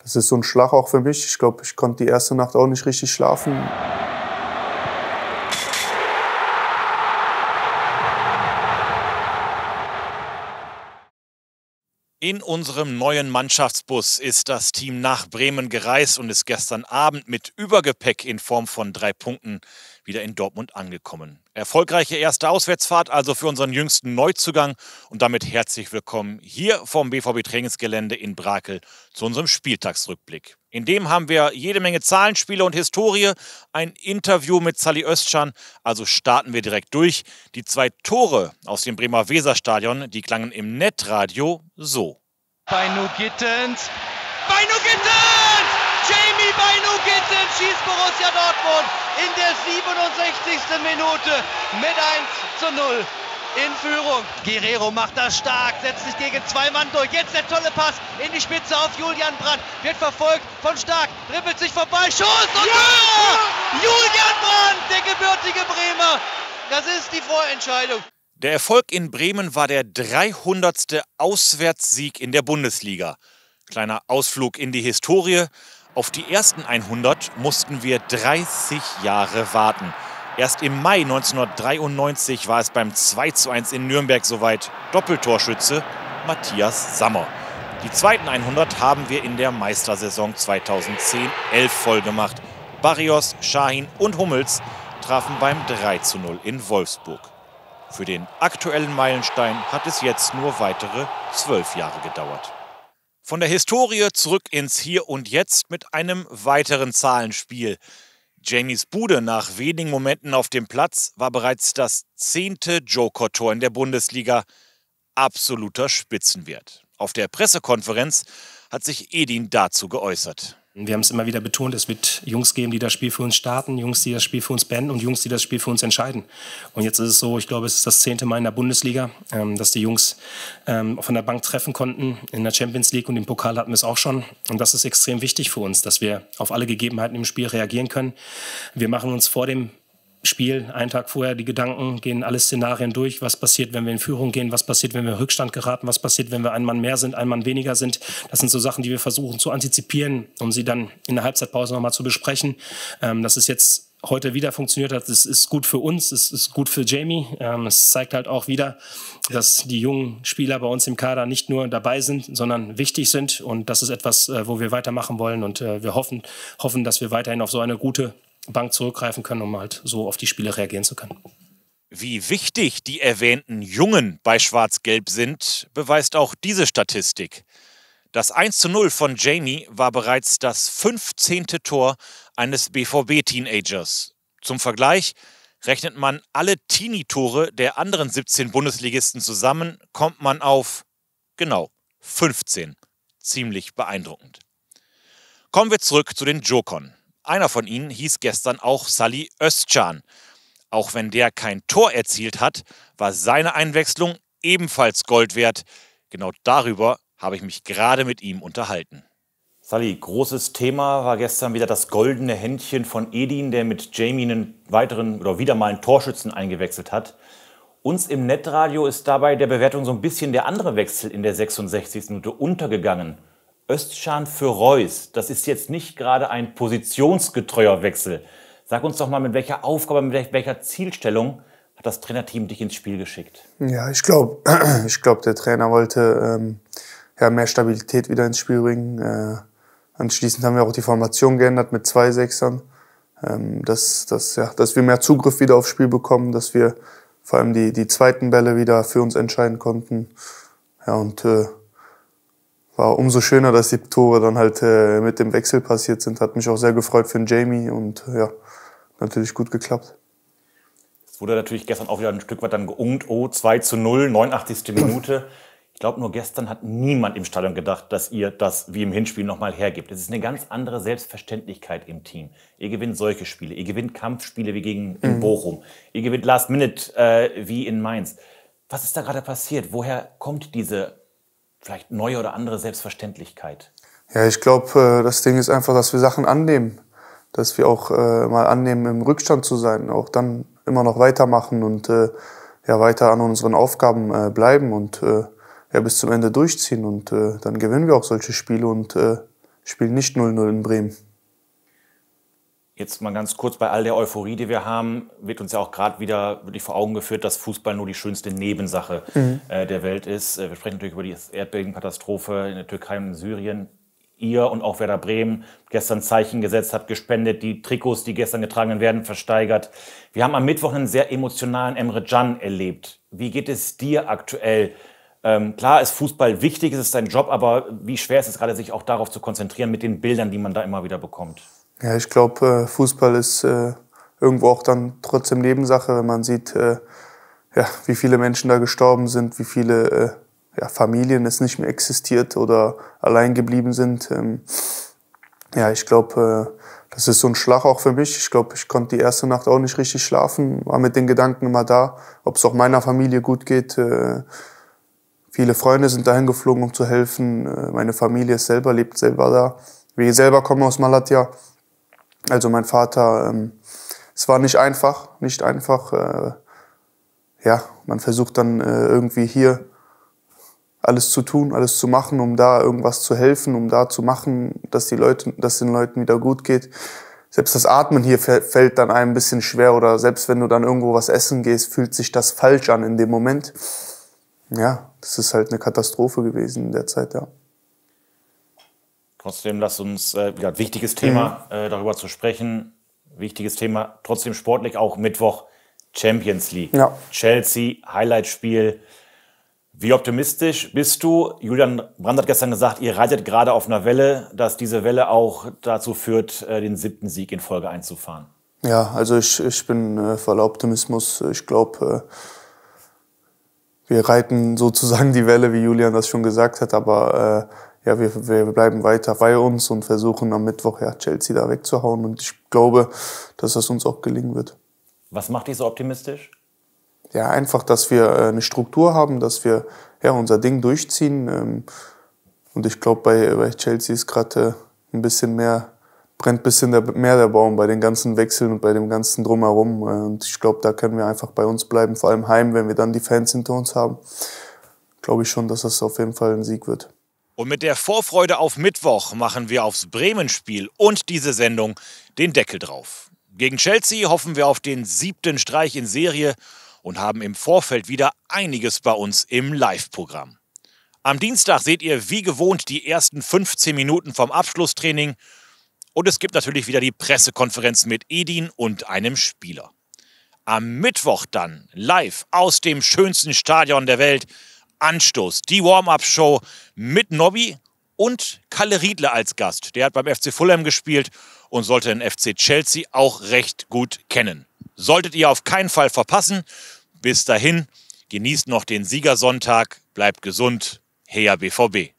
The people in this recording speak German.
das ist so ein Schlag auch für mich. Ich glaube, ich konnte die erste Nacht auch nicht richtig schlafen. In unserem neuen Mannschaftsbus ist das Team nach Bremen gereist und ist gestern Abend mit Übergepäck in Form von 3 Punkten wieder in Dortmund angekommen. Erfolgreiche erste Auswärtsfahrt also für unseren jüngsten Neuzugang und damit herzlich willkommen hier vom BVB-Trainingsgelände in Brakel zu unserem Spieltagsrückblick. In dem haben wir jede Menge Zahlenspiele und Historie, ein Interview mit Salih Özcan, also starten wir direkt durch. Die 2 Tore aus dem Bremer Weserstadion, die klangen im Netradio so. Binu Gittens! Jamie Binu Gittens schießt Borussia Dortmund in der 67. Minute mit 1:0 in Führung. Guerrero macht das stark, setzt sich gegen 2 Mann durch. Jetzt der tolle Pass in die Spitze auf Julian Brandt. Wird verfolgt von Stark, dribbelt sich vorbei, Schuss und Tor! Julian Brandt, der gebürtige Bremer. Das ist die Vorentscheidung. Der Erfolg in Bremen war der 300. Auswärtssieg in der Bundesliga. Kleiner Ausflug in die Historie. Auf die ersten 100 mussten wir 30 Jahre warten. Erst im Mai 1993 war es beim 2:1 in Nürnberg soweit. Doppeltorschütze Matthias Sammer. Die zweiten 100 haben wir in der Meistersaison 2010-11 vollgemacht. Barrios, Şahin und Hummels trafen beim 3:0 in Wolfsburg. Für den aktuellen Meilenstein hat es jetzt nur weitere 12 Jahre gedauert. Von der Historie zurück ins Hier und Jetzt mit einem weiteren Zahlenspiel. Jamies Bude nach wenigen Momenten auf dem Platz war bereits das 10. Joker-Tor in der Bundesliga. Absoluter Spitzenwert. Auf der Pressekonferenz hat sich Edin dazu geäußert. Wir haben es immer wieder betont, es wird Jungs geben, die das Spiel für uns starten, Jungs, die das Spiel für uns beenden und Jungs, die das Spiel für uns entscheiden. Und jetzt ist es so, ich glaube, es ist das 10. Mal in der Bundesliga, dass die Jungs von der Bank treffen konnten. In der Champions League und im Pokal hatten wir es auch schon. Und das ist extrem wichtig für uns, dass wir auf alle Gegebenheiten im Spiel reagieren können. Wir machen uns vor dem Spiel, einen Tag vorher, die Gedanken, gehen alle Szenarien durch. Was passiert, wenn wir in Führung gehen? Was passiert, wenn wir in Rückstand geraten? Was passiert, wenn wir ein Mann mehr sind, ein Mann weniger sind? Das sind so Sachen, die wir versuchen zu antizipieren, um sie dann in der Halbzeitpause nochmal zu besprechen. Dass es jetzt heute wieder funktioniert hat, das ist gut für uns, es ist gut für Jamie. Es zeigt halt auch wieder, dass die jungen Spieler bei uns im Kader nicht nur dabei sind, sondern wichtig sind. Und das ist etwas, wo wir weitermachen wollen. Und wir hoffen, dass wir weiterhin auf so eine gute Bank zurückgreifen können, um halt so auf die Spiele reagieren zu können. Wie wichtig die erwähnten Jungen bei Schwarz-Gelb sind, beweist auch diese Statistik. Das 1:0 von Jamie war bereits das 15. Tor eines BVB-Teenagers. Zum Vergleich, rechnet man alle Teenie-Tore der anderen 17 Bundesligisten zusammen, kommt man auf, genau, 15. Ziemlich beeindruckend. Kommen wir zurück zu den Jokern. Einer von ihnen hieß gestern auch Salih Özcan. Auch wenn der kein Tor erzielt hat, war seine Einwechslung ebenfalls Gold wert. Genau darüber habe ich mich gerade mit ihm unterhalten. Salih, großes Thema war gestern wieder das goldene Händchen von Edin, der mit Jamie einen weiteren oder wieder mal einen Torschützen eingewechselt hat. Uns im Netradio ist dabei der Bewertung so ein bisschen der andere Wechsel in der 66. Minute untergegangen. Özcan für Reus, das ist jetzt nicht gerade ein positionsgetreuer Wechsel. Sag uns doch mal, mit welcher Aufgabe, mit welcher Zielstellung hat das Trainerteam dich ins Spiel geschickt? Ja, ich glaube, der Trainer wollte mehr Stabilität wieder ins Spiel bringen. Anschließend haben wir auch die Formation geändert mit 2 Sechsern. Dass wir mehr Zugriff wieder aufs Spiel bekommen, dass wir vor allem die zweiten Bälle wieder für uns entscheiden konnten. Ja, und war umso schöner, dass die Tore dann halt mit dem Wechsel passiert sind. Hat mich auch sehr gefreut für den Jamie und ja, natürlich gut geklappt. Es wurde natürlich gestern auch wieder ein Stück weit dann geungt. 2:0, 89. Minute. Ich glaube, nur gestern hat niemand im Stadion gedacht, dass ihr das wie im Hinspiel nochmal hergibt. Es ist eine ganz andere Selbstverständlichkeit im Team. Ihr gewinnt solche Spiele, ihr gewinnt Kampfspiele wie gegen in Bochum, ihr gewinnt Last Minute wie in Mainz. Was ist da gerade passiert? Woher kommt diese vielleicht neue oder andere Selbstverständlichkeit? Ja, ich glaube, das Ding ist einfach, dass wir Sachen annehmen. Dass wir auch mal annehmen, im Rückstand zu sein. Auch dann immer noch weitermachen und weiter an unseren Aufgaben bleiben und bis zum Ende durchziehen. Und dann gewinnen wir auch solche Spiele. Und spielen nicht 0-0 in Bremen. Jetzt mal ganz kurz, bei all der Euphorie, die wir haben, wird uns ja auch gerade wieder wirklich vor Augen geführt, dass Fußball nur die schönste Nebensache der Welt ist. Wir sprechen natürlich über die Erdbebenkatastrophe in der Türkei und in Syrien. Ihr und auch Werder Bremen gestern Zeichen gesetzt, habt gespendet, die Trikots, die gestern getragen werden, versteigert. Wir haben am Mittwoch einen sehr emotionalen Emre Can erlebt. Wie geht es dir aktuell? Klar ist Fußball wichtig, es ist dein Job, aber wie schwer ist es gerade, sich auch darauf zu konzentrieren mit den Bildern, die man da immer wieder bekommt? Ja, ich glaube, Fußball ist irgendwo auch dann trotzdem Nebensache, wenn man sieht, wie viele Menschen da gestorben sind, wie viele Familien es nicht mehr existiert oder allein geblieben sind. Ich glaube, das ist so ein Schlag auch für mich. Ich glaube, ich konnte die erste Nacht auch nicht richtig schlafen, war mit den Gedanken immer da, ob es auch meiner Familie gut geht. Viele Freunde sind dahin geflogen, um zu helfen. Meine Familie lebt selber da. Wir selber kommen aus Malatya. Also mein Vater, es war nicht einfach. Man versucht dann irgendwie hier alles zu tun, alles zu machen, um da irgendwas zu helfen, um da zu machen, dass den Leuten wieder gut geht. Selbst das Atmen hier fällt dann einem ein bisschen schwer oder selbst wenn du dann irgendwo was essen gehst, fühlt sich das falsch an in dem Moment. Ja, das ist halt eine Katastrophe gewesen in der Zeit, ja. Trotzdem, lass uns, wichtiges Thema, darüber zu sprechen. Wichtiges Thema, trotzdem sportlich, auch Mittwoch Champions League. Ja. Chelsea, Highlightspiel. Wie optimistisch bist du? Julian Brandt hat gestern gesagt, ihr reitet gerade auf einer Welle, dass diese Welle auch dazu führt, den 7. Sieg in Folge einzufahren. Ja, also ich bin voller Optimismus. Ich glaube, wir reiten sozusagen die Welle, wie Julian das schon gesagt hat, aber wir bleiben weiter bei uns und versuchen am Mittwoch Chelsea da wegzuhauen. Und ich glaube, dass das uns auch gelingen wird. Was macht dich so optimistisch? Ja, einfach, dass wir eine Struktur haben, dass wir unser Ding durchziehen. Und ich glaube, bei Chelsea ist gerade brennt ein bisschen mehr der Baum bei den ganzen Wechseln und bei dem ganzen Drumherum. Und ich glaube, da können wir einfach bei uns bleiben, vor allem heim, wenn wir dann die Fans hinter uns haben. Glaube ich schon, dass das auf jeden Fall ein Sieg wird. Und mit der Vorfreude auf Mittwoch machen wir aufs Bremen-Spiel und diese Sendung den Deckel drauf. Gegen Chelsea hoffen wir auf den 7. Streich in Serie und haben im Vorfeld wieder einiges bei uns im Live-Programm. Am Dienstag seht ihr wie gewohnt die ersten 15 Minuten vom Abschlusstraining und es gibt natürlich wieder die Pressekonferenz mit Edin und einem Spieler. Am Mittwoch dann live aus dem schönsten Stadion der Welt Anstoß, die Warm-Up-Show mit Nobby und Kalle Riedle als Gast. Der hat beim FC Fulham gespielt und sollte den FC Chelsea auch recht gut kennen. Solltet ihr auf keinen Fall verpassen. Bis dahin, genießt noch den Siegersonntag, bleibt gesund, Heya BVB.